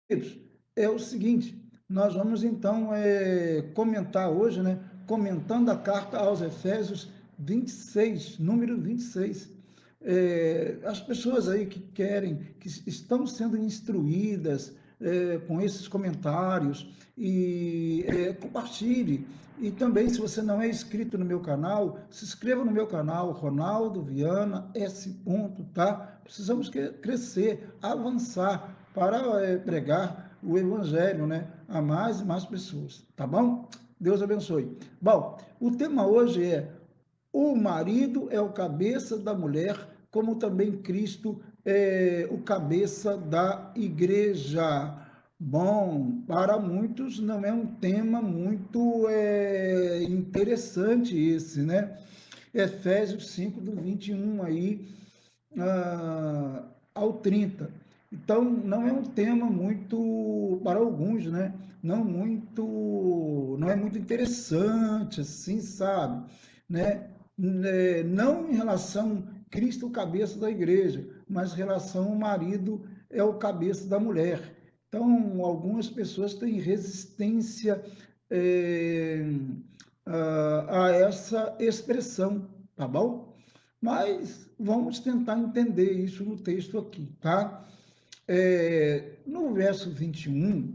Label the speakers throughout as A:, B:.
A: Queridos, é o seguinte, nós vamos então comentar hoje, né, comentando a carta aos Efésios 26, número 26. As pessoas aí que querem, que estão sendo instruídas com esses comentários, e compartilhe. E também, se você não é inscrito no meu canal, se inscreva no meu canal, Ronaldo Viana S. Tá? Precisamos crescer, avançar para pregar o Evangelho, né, a mais e mais pessoas, tá bom? Deus abençoe. Bom, o tema hoje é: o marido é o cabeça da mulher, como também Cristo é o cabeça da igreja. Bom, para muitos não é um tema muito interessante esse, né? Efésios 5, do 21 aí ao 30. Então, não é um tema muito, para alguns, né? Não é muito interessante, assim, sabe? Né? Não em relação a Cristo, o cabeça da igreja, mas em relação ao marido é o cabeça da mulher. Então, algumas pessoas têm resistência é, a essa expressão, tá bom? Mas vamos tentar entender isso no texto aqui, tá? No verso 21,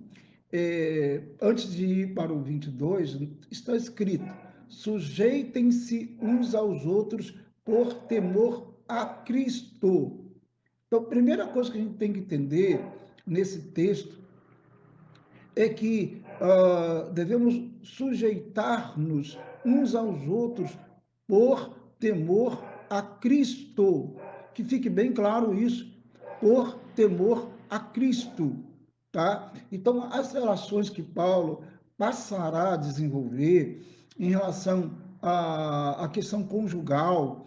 A: antes de ir para o 22, está escrito: sujeitem-se uns aos outros por temor a Cristo. Então, a primeira coisa que a gente tem que entender nesse texto é que devemos sujeitar-nos uns aos outros por temor a Cristo. Que fique bem claro isso, por temor a Cristo, tá? Então, as relações que Paulo passará a desenvolver em relação à questão conjugal,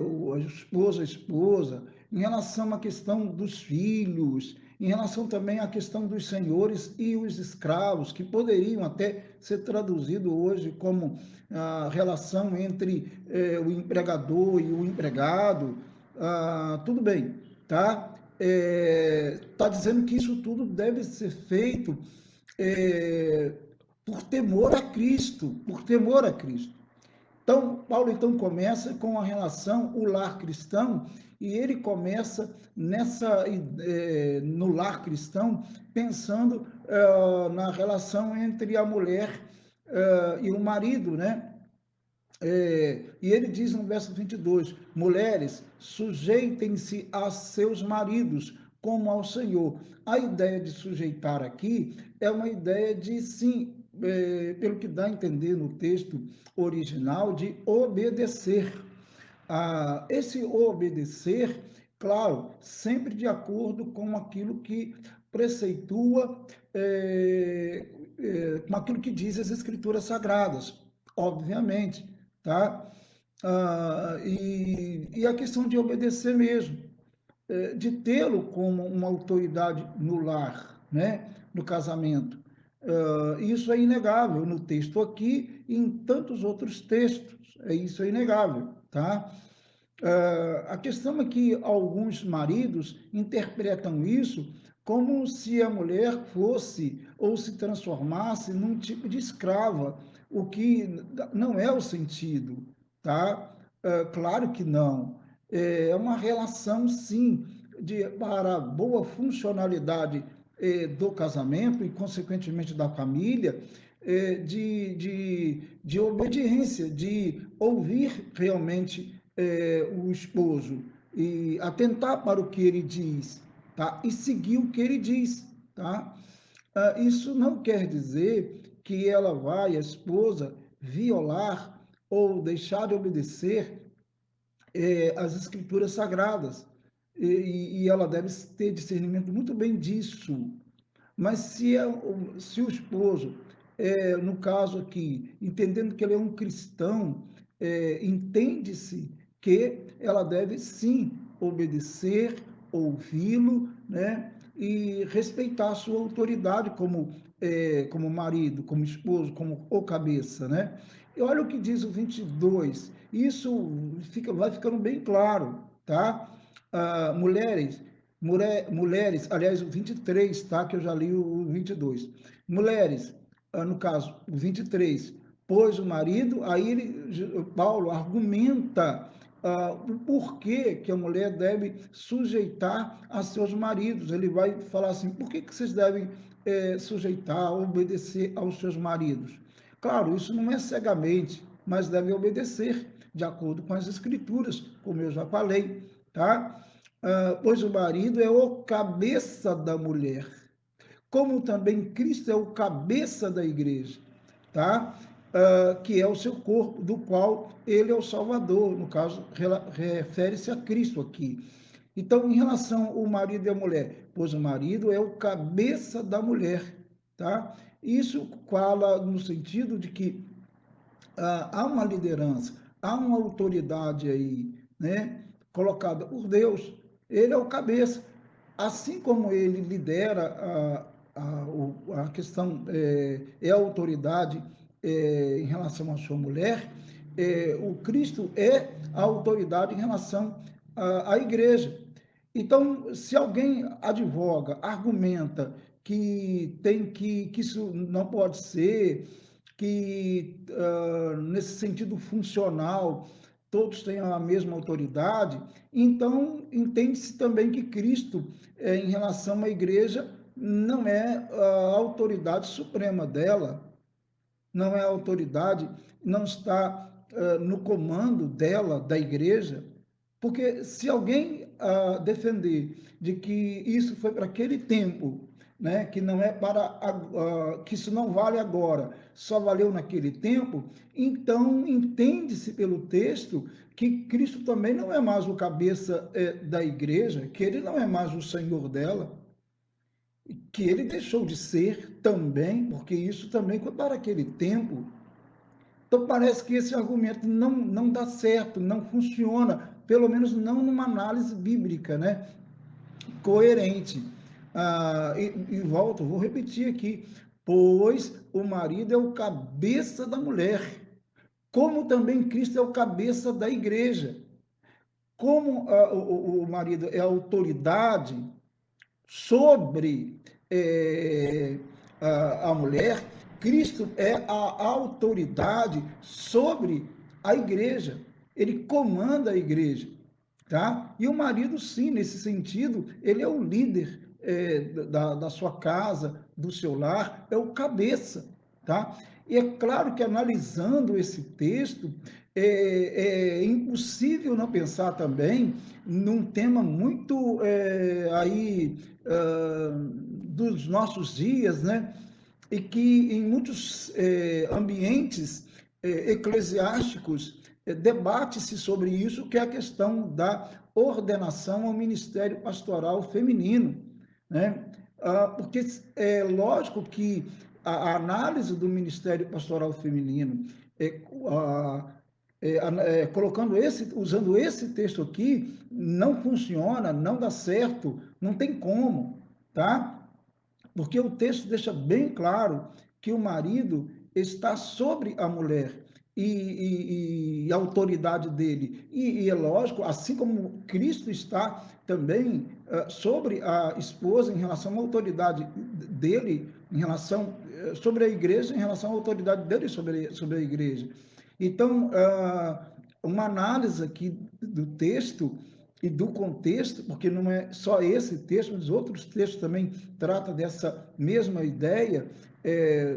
A: o esposo, a esposa, em relação à questão dos filhos, em relação também à questão dos senhores e os escravos, que poderiam até ser traduzido hoje como a relação entre o empregador e o empregado, tudo bem, tá? Está dizendo que isso tudo deve ser feito é, por temor a Cristo, por temor a Cristo. Então, Paulo então começa com a relação, o lar cristão, e ele começa no lar cristão, pensando na relação entre a mulher e o marido, né? E ele diz no verso 22, mulheres, sujeitem-se a seus maridos, como ao Senhor. A ideia de sujeitar aqui é uma ideia de, sim, pelo que dá a entender no texto original, de obedecer. Esse obedecer, claro, sempre de acordo com aquilo que preceitua, com aquilo que diz as Escrituras Sagradas, obviamente, tá? E a questão de obedecer mesmo, de tê-lo como uma autoridade no lar, né? No casamento. Isso é inegável no texto aqui e em tantos outros textos, isso é inegável, tá? A questão é que alguns maridos interpretam isso como se a mulher fosse ou se transformasse num tipo de escrava, o que não é o sentido, tá? Claro que não. É uma relação, sim, para a boa funcionalidade do casamento e, consequentemente, da família, de obediência, de ouvir realmente o esposo e atentar para o que ele diz, tá? E seguir o que ele diz, tá? Isso não quer dizer que ela vai, a esposa, violar ou deixar de obedecer as escrituras sagradas. E ela deve ter discernimento muito bem disso. Mas se o esposo, no caso aqui, entendendo que ele é um cristão, entende-se que ela deve sim obedecer, ouvi-lo, né? E respeitar a sua autoridade como marido, como esposo, como o cabeça, né? E olha o que diz o 22, isso vai ficando bem claro, tá? Mulheres, Mulheres, aliás, o 23, tá? Que eu já li o 22. Mulheres, no caso, o 23, pois o marido, aí Paulo argumenta o porquê que a mulher deve sujeitar a seus maridos. Ele vai falar assim, por que vocês devem sujeitar, obedecer aos seus maridos? Claro, isso não é cegamente, mas deve obedecer de acordo com as escrituras, como eu já falei, tá? Pois o marido é o cabeça da mulher, como também Cristo é o cabeça da igreja, tá? Que é o seu corpo, do qual ele é o Salvador, no caso, refere-se a Cristo aqui. Então, em relação ao marido e a mulher, pois o marido é o cabeça da mulher, tá? Isso fala no sentido de que há uma liderança, há uma autoridade aí, né, colocada por Deus. Ele é o cabeça. Assim como ele lidera a questão, é a autoridade em relação à sua mulher, o Cristo é a autoridade em relação à igreja. Então, se alguém advoga, argumenta que isso não pode ser, que nesse sentido funcional todos tenham a mesma autoridade, então entende-se também que Cristo, em relação à igreja, não é a autoridade suprema dela, não é a autoridade, não está no comando dela, da igreja, porque se alguém defender de que isso foi para aquele tempo, né, que não é para que isso não vale agora, só valeu naquele tempo, então entende-se pelo texto que Cristo também não é mais o cabeça da igreja, que ele não é mais o Senhor dela, que ele deixou de ser também, porque isso também foi para aquele tempo. Então parece que esse argumento não dá certo, não funciona, pelo menos não numa análise bíblica, né? Coerente. Vou repetir aqui, pois o marido é o cabeça da mulher, como também Cristo é o cabeça da igreja. Como o marido é a autoridade sobre a mulher, Cristo é a autoridade sobre a igreja. Ele comanda a igreja, tá? E o marido, sim, nesse sentido, ele é o líder da sua casa, do seu lar, é o cabeça, tá? E é claro que analisando esse texto, é impossível não pensar também num tema muito aí dos nossos dias, né? E que em muitos ambientes eclesiásticos debate-se sobre isso, que é a questão da ordenação ao ministério pastoral feminino, né? Porque é lógico que a análise do ministério pastoral feminino usando esse texto aqui, não funciona, não dá certo, não tem como, tá? Porque o texto deixa bem claro que o marido está sobre a mulher e a autoridade dele. E é lógico, assim como Cristo está também sobre a esposa em relação à autoridade dele, em relação sobre a igreja, em relação à autoridade dele sobre a igreja. Então, uma análise aqui do texto e do contexto, porque não é só esse texto, mas outros textos também tratam dessa mesma ideia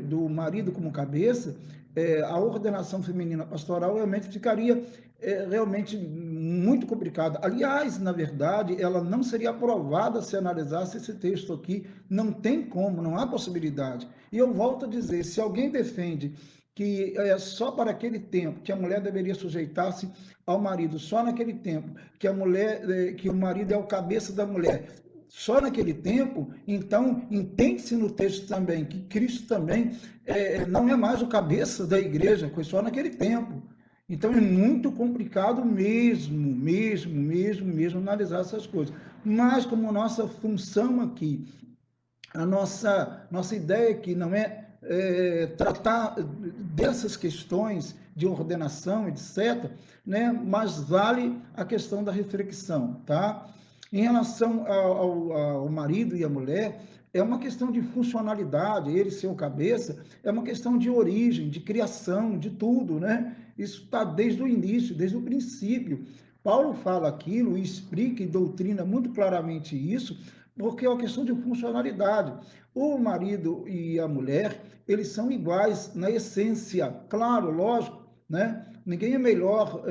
A: do marido como cabeça, a ordenação feminina pastoral realmente ficaria realmente muito complicada. Aliás, na verdade, ela não seria aprovada se analisasse esse texto aqui. Não tem como, não há possibilidade. E eu volto a dizer, se alguém defende que é só para aquele tempo que a mulher deveria sujeitar-se ao marido, só naquele tempo que a mulher, que o marido é o cabeça da mulher, só naquele tempo, então entende-se no texto também que Cristo também não é mais o cabeça da igreja, foi só naquele tempo. Então é muito complicado mesmo analisar essas coisas. Mas como nossa função aqui, a nossa ideia aqui não tratar dessas questões de ordenação, etc., né? Mas vale a questão da reflexão, tá? Em relação ao marido e à mulher, é uma questão de funcionalidade, ele ser o cabeça, é uma questão de origem, de criação, de tudo, né? Isso está desde o início, desde o princípio. Paulo fala aquilo e explica e doutrina muito claramente isso, porque é uma questão de funcionalidade. O marido e a mulher, eles são iguais na essência, claro, lógico, né? Ninguém é melhor,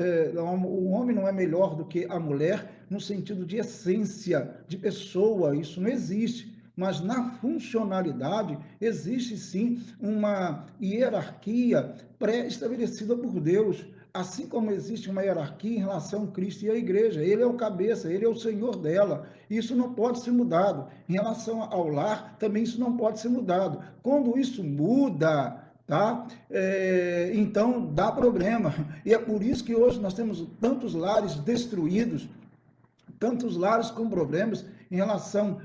A: o homem não é melhor do que a mulher no sentido de essência, de pessoa, isso não existe. Mas na funcionalidade existe sim uma hierarquia pré-estabelecida por Deus, assim como existe uma hierarquia em relação a Cristo e à igreja. Ele é o cabeça, ele é o Senhor dela. Isso não pode ser mudado. Em relação ao lar, também isso não pode ser mudado. Quando isso muda, tá? Então dá problema. E é por isso que hoje nós temos tantos lares destruídos, tantos lares com problemas em relação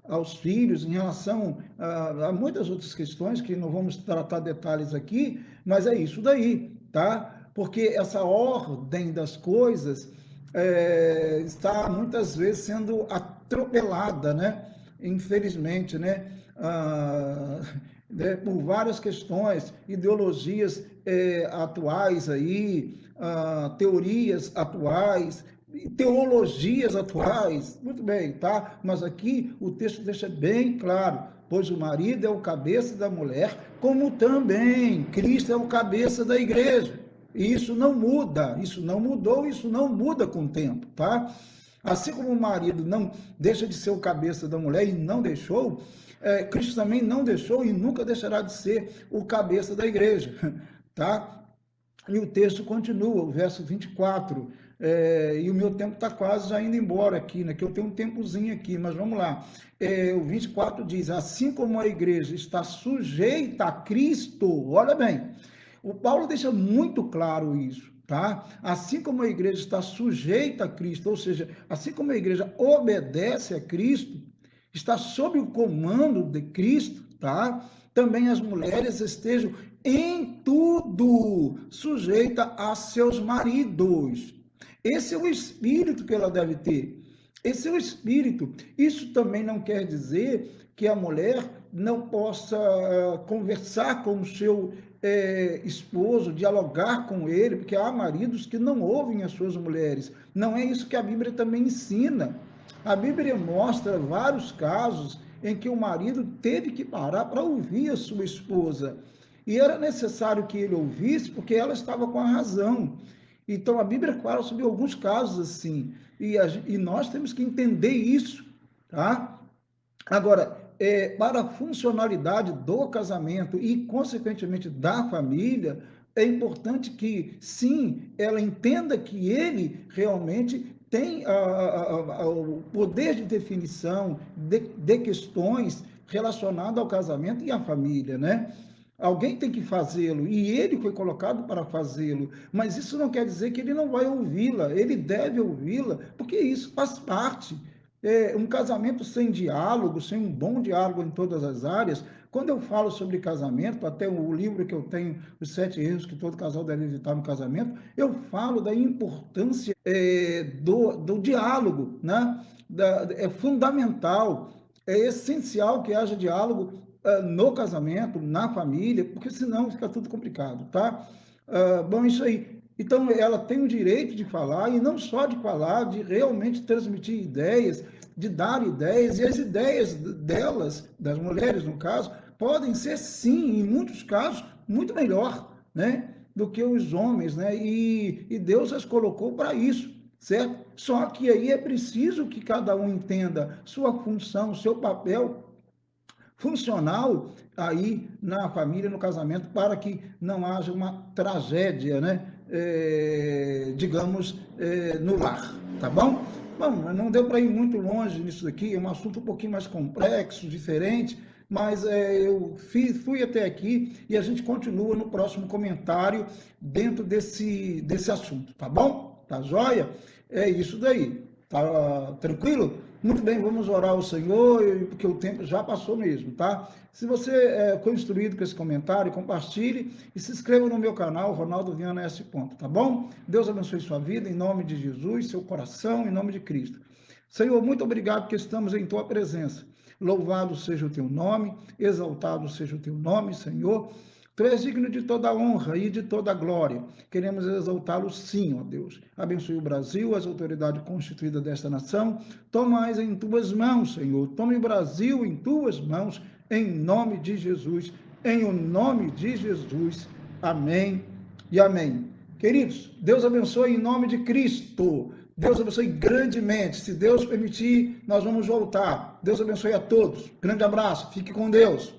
A: aos filhos, em relação a muitas outras questões que não vamos tratar detalhes aqui, mas é isso daí, tá? Porque essa ordem das coisas está muitas vezes sendo atropelada, né? Infelizmente, né? Por várias questões, ideologias atuais aí, teorias atuais, teologias atuais, muito bem, tá? Mas aqui o texto deixa bem claro, pois o marido é o cabeça da mulher, como também Cristo é o cabeça da igreja. E isso não muda, isso não mudou, isso não muda com o tempo, tá? Assim como o marido não deixa de ser o cabeça da mulher e não deixou, Cristo também não deixou e nunca deixará de ser o cabeça da igreja, tá? E o texto continua, o verso 24, e o meu tempo está quase já indo embora aqui, né? Que eu tenho um tempozinho aqui, mas vamos lá. O 24 diz, assim como a igreja está sujeita a Cristo, olha bem, o Paulo deixa muito claro isso, tá? Assim como a igreja está sujeita a Cristo, ou seja, assim como a igreja obedece a Cristo, está sob o comando de Cristo, tá? Também as mulheres estejam em tudo sujeita a seus maridos. Esse é o espírito que ela deve ter. Esse é o espírito. Isso também não quer dizer que a mulher não possa conversar com o seu esposo, dialogar com ele, porque há maridos que não ouvem as suas mulheres. Não é isso que a Bíblia também ensina. A Bíblia mostra vários casos em que o marido teve que parar para ouvir a sua esposa. E era necessário que ele ouvisse, porque ela estava com a razão. Então a Bíblia fala sobre alguns casos assim, e nós temos que entender isso, tá? Agora, para a funcionalidade do casamento e, consequentemente, da família, é importante que, sim, ela entenda que ele realmente tem o poder de definição de questões relacionadas ao casamento e à família, né? Alguém tem que fazê-lo e ele foi colocado para fazê-lo, mas isso não quer dizer que ele não vai ouvi-la, ele deve ouvi-la, porque isso faz parte. Um casamento sem diálogo, sem um bom diálogo em todas as áreas. Quando eu falo sobre casamento, até o livro que eu tenho, Os 7 Erros que todo casal deve evitar no casamento, eu falo da importância do diálogo, né? É fundamental, é essencial que haja diálogo no casamento, na família, porque senão fica tudo complicado, tá? Bom, isso aí. Então, ela tem o direito de falar, e não só de falar, de realmente transmitir ideias, de dar ideias, e as ideias delas, das mulheres no caso, podem ser, sim, em muitos casos, muito melhor, né? Do que os homens, né? E Deus as colocou para isso, certo? Só que aí é preciso que cada um entenda sua função, seu papel funcional aí na família, no casamento, para que não haja uma tragédia, né? Digamos, no lar, tá bom? Bom, não deu para ir muito longe nisso daqui, é um assunto um pouquinho mais complexo, diferente, mas eu fui até aqui e a gente continua no próximo comentário dentro desse assunto, tá bom? Tá joia? É isso daí. Tá tranquilo? Muito bem, vamos orar ao Senhor, porque o tempo já passou mesmo, tá? Se você foi instruído com esse comentário, compartilhe e se inscreva no meu canal, Ronaldo Viana S. Ponto, tá bom? Deus abençoe sua vida, em nome de Jesus, seu coração, em nome de Cristo. Senhor, muito obrigado porque estamos em tua presença. Louvado seja o teu nome, exaltado seja o teu nome, Senhor. Tu és digno de toda honra e de toda glória. Queremos exaltá-lo sim, ó Deus. Abençoe o Brasil, as autoridades constituídas desta nação. Toma-as em tuas mãos, Senhor. Tome o Brasil em tuas mãos, em nome de Jesus. Em o nome de Jesus. Amém e amém. Queridos, Deus abençoe em nome de Cristo. Deus abençoe grandemente. Se Deus permitir, nós vamos voltar. Deus abençoe a todos. Grande abraço. Fique com Deus.